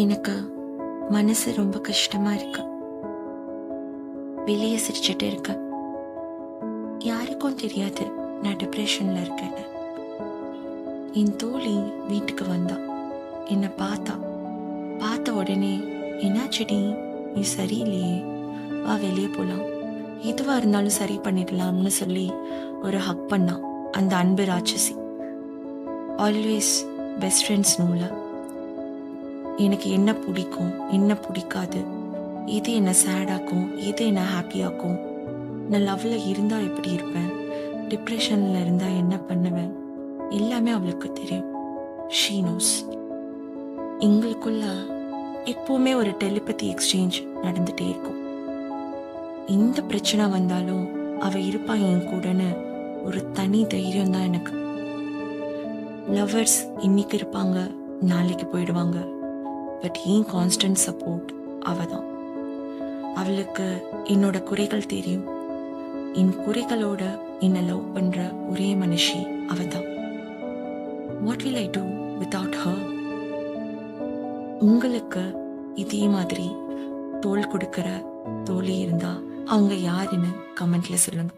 எனக்கு மனசு ரொம்ப கஷ்டமா இருக்கு. வெளியே சிரிச்சுட்டு இருக்கேன். யாருக்கும் தெரியாது நான் டிப்ரெஷன்ல இருக்கேன்னு. என் தோழி வீட்டுக்கு வந்தா, என்னை பார்த்த உடனே, என்னாச்சுடி, நீ சரியில்லையே, வா வெளியே போலாம், எதுவா இருந்தாலும் சரி பண்ணிடலாம்னு சொல்லி ஒரு ஹக் பண்ணா. அந்த அன்பு ராட்சசி. ஆல்வேஸ் பெஸ்ட் ஃப்ரெண்ட்ஸ் நூல. எனக்கு என்ன பிடிக்கும், என்ன பிடிக்காது, எது என்ன சேடாக்கும், எது என்ன ஹாப்பியாக்கும், நான் லவ்ல இருந்தா எப்படி இருப்பேன், டிப்ரெஷன்ல இருந்தா என்ன பண்ணுவேன், எல்லாமே அவளுக்கு தெரியும். She nose. எங்களுக்குள்ள எப்பவுமே ஒரு டெலிபதி எக்ஸ்சேஞ்ச் நடந்துட்டே இருக்கும். எந்த பிரச்சனை வந்தாலும் அவ இருப்பா என் கூடன்னு ஒரு தனி தைரியம் தான் எனக்கு. லவ்வர்ஸ் இன்னைக்கு இருப்பாங்க, நாளைக்கு போயிடுவாங்க. பட் ஏன் கான்ஸ்டன்ட் சப்போர்ட் அவ தான். அவளுக்கு என்னோட குறைகள் தெரியும். என் குறைகளோட என்னை லவ் பண்ற ஒரே மனுஷி அவ தான். What will I do without her? உங்களுக்கு இதே மாதிரி தோள் கொடுக்கிற தோழி இருந்தா அவங்க யாருன்னு கமெண்ட்ல சொல்லுங்க.